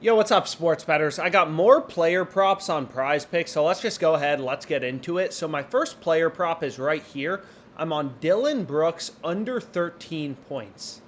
Yo, what's up, sports bettors? I got more player props on PrizePicks, so let's just go ahead. Let's get into it. So my first player prop is right here. I'm on Dylan Brooks under 13 points.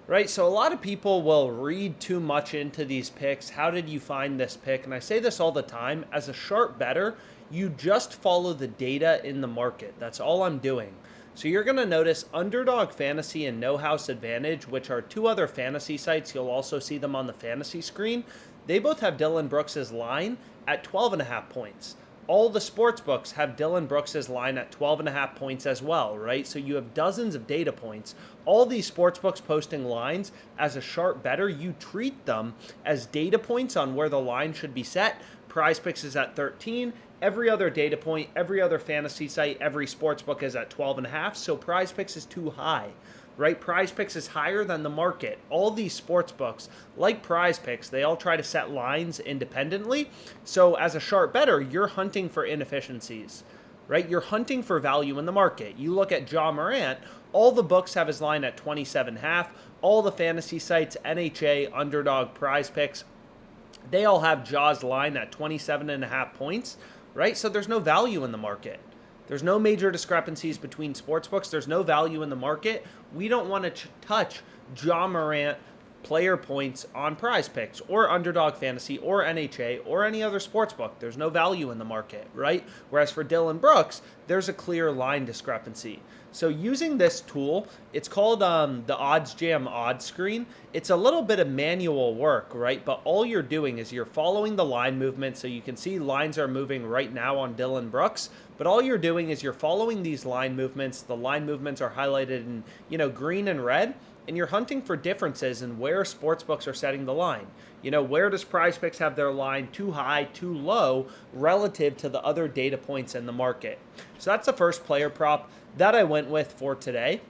Right, so a lot of people will read too much into these picks. How did you find this pick? And I say this all the time. As a sharp bettor, you just follow the data in the market. That's all I'm doing. So you're going to notice Underdog Fantasy and No House Advantage, which are two other fantasy sites. You'll also see them on the fantasy screen. They both have Dylan Brooks' line at 12.5 points. All the sports books have Dylan Brooks' line at 12.5 points as well, right? So you have dozens of data points. All these sports books posting lines, as a sharp bettor, you treat them as data points on where the line should be set. PrizePicks is at 13. Every other data point, every other fantasy site, every sports book is at 12.5. So PrizePicks is too high, right? PrizePicks is higher than the market. All these sports books, like PrizePicks, they all try to set lines independently. So as a sharp bettor, you're hunting for inefficiencies, right? You're hunting for value in the market. You look at Ja Morant, all the books have his line at 27.5. All the fantasy sites, NHA, Underdog, PrizePicks, they all have Ja's line at 27.5 points, right? So there's no value in the market. There's no major discrepancies between sportsbooks. There's no value in the market. We don't want to touch Ja Morant player points on PrizePicks or Underdog Fantasy or NHA or any other sportsbook. There's no value in the market, right? Whereas for Dylan Brooks, there's a clear line discrepancy. So using this tool, it's called the OddsJam odds screen. It's a little bit of manual work, right? But all you're doing is you're following the line movement. So you can see lines are moving right now on Dylan Brooks. But all you're doing is you're following these line movements. The line movements are highlighted in, green and red. And you're hunting for differences in where sportsbooks are setting the line. Where does PrizePicks have their line too high, too low relative to the other data points in the market? So that's the first player prop that I went with for today.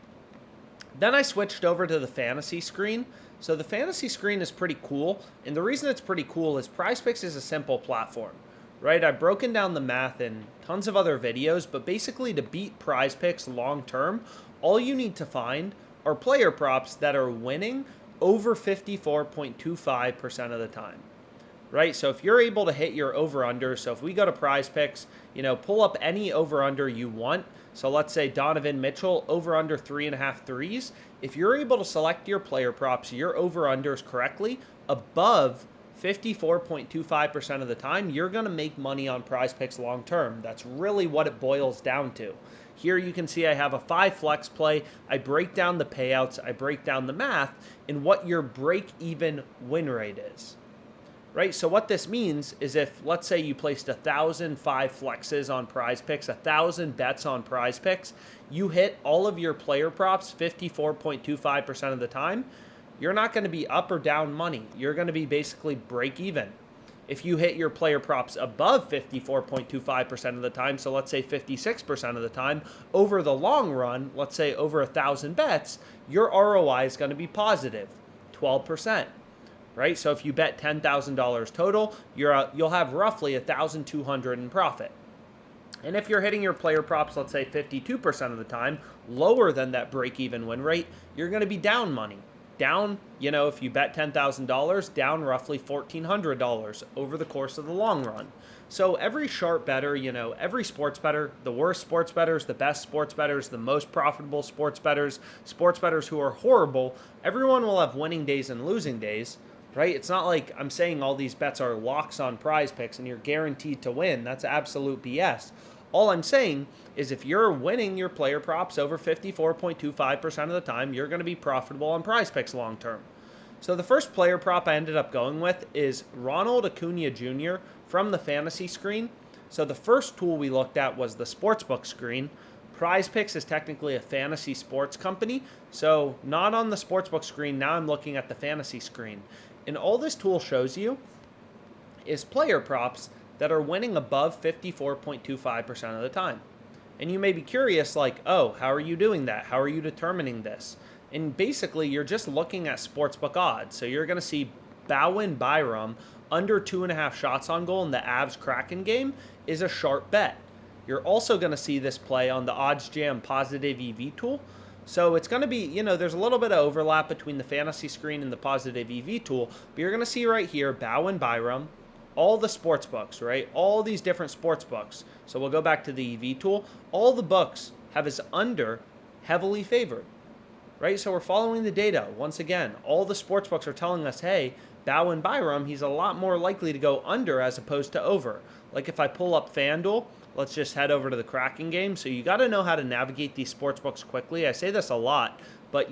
Then I switched over to the fantasy screen. So the fantasy screen is pretty cool. And the reason it's pretty cool is PrizePicks is a simple platform, right? I've broken down the math in tons of other videos, but basically to beat PrizePicks long term, all you need to find are player props that are winning over 54.25% of the time, right? So if you're able to hit your over-under, so if we go to PrizePicks, pull up any over-under you want. So let's say Donovan Mitchell, over-under 3.5 threes. If you're able to select your player props, your over-unders correctly, above 54.25% of the time, you're going to make money on PrizePicks long term. That's really what it boils down to. Here you can see I have a 5 flex play. I break down the payouts. I break down the math and what your break-even win rate is, right? So what this means is if, let's say you placed 1,000 5 flexes on PrizePicks, 1,000 bets on PrizePicks, you hit all of your player props 54.25% of the time, you're not going to be up or down money. You're going to be basically break even. If you hit your player props above 54.25% of the time, so let's say 56% of the time, over the long run, let's say over 1,000 bets, your ROI is going to be positive, 12%, right? So if you bet $10,000 total, you'll have roughly 1,200 in profit. And if you're hitting your player props, let's say 52% of the time, lower than that break-even win rate, you're going to be down money. Down, if you bet $10,000, down roughly $1,400 over the course of the long run. So every sharp bettor, every sports bettor, the worst sports bettors, the best sports bettors, the most profitable sports bettors who are horrible, everyone will have winning days and losing days, right? It's not like I'm saying all these bets are locks on PrizePicks and you're guaranteed to win. That's absolute BS. All I'm saying is if you're winning your player props over 54.25% of the time, you're going to be profitable on PrizePicks long term. So the first player prop I ended up going with is Ronald Acuna Jr. from the fantasy screen. So the first tool we looked at was the sportsbook screen. PrizePicks is technically a fantasy sports company, so not on the sportsbook screen. Now I'm looking at the fantasy screen. And all this tool shows you is player props that are winning above 54.25% of the time. And you may be curious, like, oh, how are you doing that? How are you determining this? And basically, you're just looking at sportsbook odds. So you're going to see Bowen Byram under 2.5 shots on goal in the Avs-Kraken game is a sharp bet. You're also going to see this play on the OddsJam positive EV tool. So it's going to be, there's a little bit of overlap between the fantasy screen and the positive EV tool, but you're going to see right here, Bow and Byram, all the sports books, right? All these different sports books. So we'll go back to the EV tool. All the books have his under heavily favored, right? So we're following the data. Once again, all the sports books are telling us, hey, Bow and Byram, he's a lot more likely to go under as opposed to over. Like if I pull up FanDuel, let's just head over to the Kraken game. So you got to know how to navigate these sports books quickly. I say this a lot, but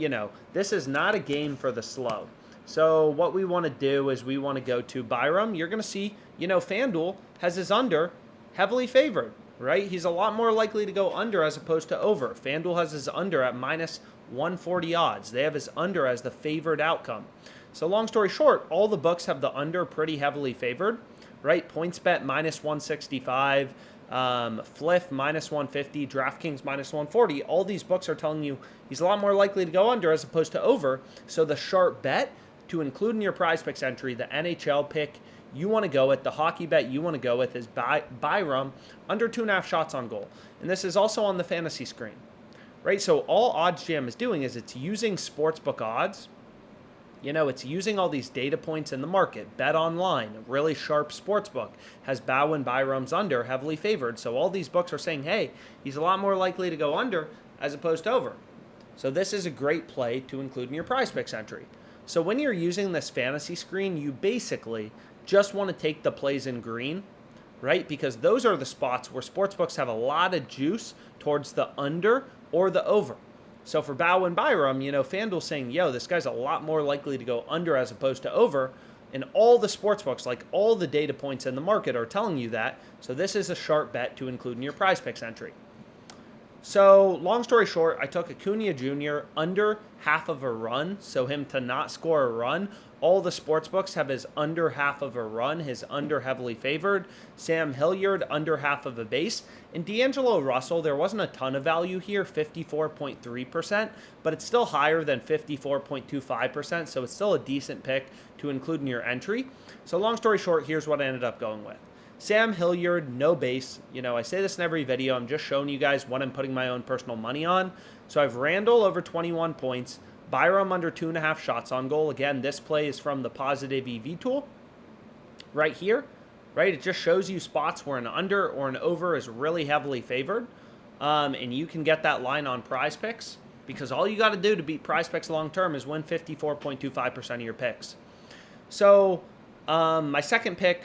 this is not a game for the slow. So what we want to do is we want to go to Byram. You're going to see, FanDuel has his under heavily favored, right? He's a lot more likely to go under as opposed to over. FanDuel has his under at minus 140 odds. They have his under as the favored outcome. So long story short, all the books have the under pretty heavily favored, right? PointsBet minus 165, Fliff minus 150, DraftKings minus 140. All these books are telling you he's a lot more likely to go under as opposed to over. So the sharp bet to include in your PrizePicks entry, the NHL pick you want to go with, the hockey bet you want to go with is Byram under 2.5 shots on goal. And this is also on the fantasy screen, right? So all OddsJam is doing is it's using sportsbook odds. It's using all these data points in the market. Bet Online, a really sharp sports book, has Bow and Byram's under heavily favored. So all these books are saying, hey, he's a lot more likely to go under as opposed to over. So this is a great play to include in your PrizePicks entry. So when you're using this fantasy screen, you basically just want to take the plays in green, right? Because those are the spots where sportsbooks have a lot of juice towards the under or the over. So for Bow and Byram, FanDuel's saying, yo, this guy's a lot more likely to go under as opposed to over. And all the sportsbooks, like all the data points in the market, are telling you that. So this is a sharp bet to include in your PrizePicks entry. So long story short, I took Acuna Jr. under half of a run, so him to not score a run. All the sports books have his under half of a run, his under heavily favored. Sam Hilliard under half of a base. And D'Angelo Russell, there wasn't a ton of value here, 54.3%, but it's still higher than 54.25%, so it's still a decent pick to include in your entry. So long story short, here's what I ended up going with. Sam Hilliard, no base. I say this in every video. I'm just showing you guys what I'm putting my own personal money on. So I have Randall over 21 points, Byram under 2.5 shots on goal. Again, this play is from the positive EV tool right here, right? It just shows you spots where an under or an over is really heavily favored. And you can get that line on PrizePicks because all you got to do to beat PrizePicks long term is win 54.25% of your picks. So my second pick,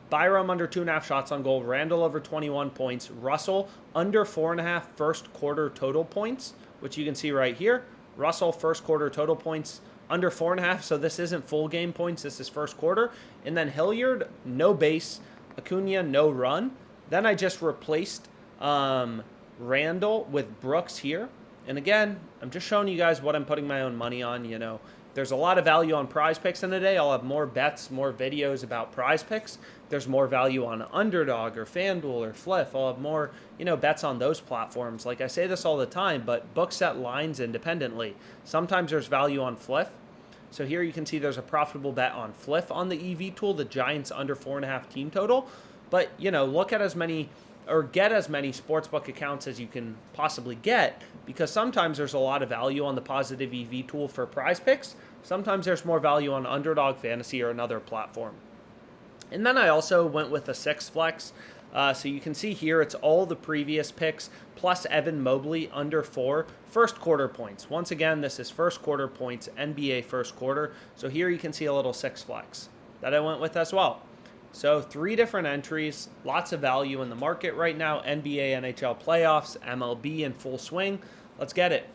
Byram under 2.5 shots on goal, Randall over 21 points, Russell under 4.5 first quarter total points, which you can see right here. Russell first quarter total points under 4.5, so this isn't full game points, this is first quarter. And then Hilliard, no base, Acuna, no run. Then I just replaced Randall with Brooks here. And again, I'm just showing you guys what I'm putting my own money on. There's a lot of value on PrizePicks in a day. I'll have more bets, more videos about PrizePicks. There's more value on Underdog or FanDuel or Fliff. I'll have more, bets on those platforms. Like I say this all the time, but books set lines independently. Sometimes there's value on Fliff. So here you can see there's a profitable bet on Fliff on the EV tool, the Giants under 4.5 team total. But, look at as many or get as many sportsbook accounts as you can possibly get, because sometimes there's a lot of value on the positive EV tool for PrizePicks. Sometimes there's more value on Underdog Fantasy or another platform. And then I also went with a 6 flex. So you can see here it's all the previous picks plus Evan Mobley under 4 first quarter points. Once again, this is first quarter points, NBA first quarter. So here you can see a little 6 flex that I went with as well. So 3 different entries, lots of value in the market right now. NBA, NHL playoffs, MLB in full swing. Let's get it.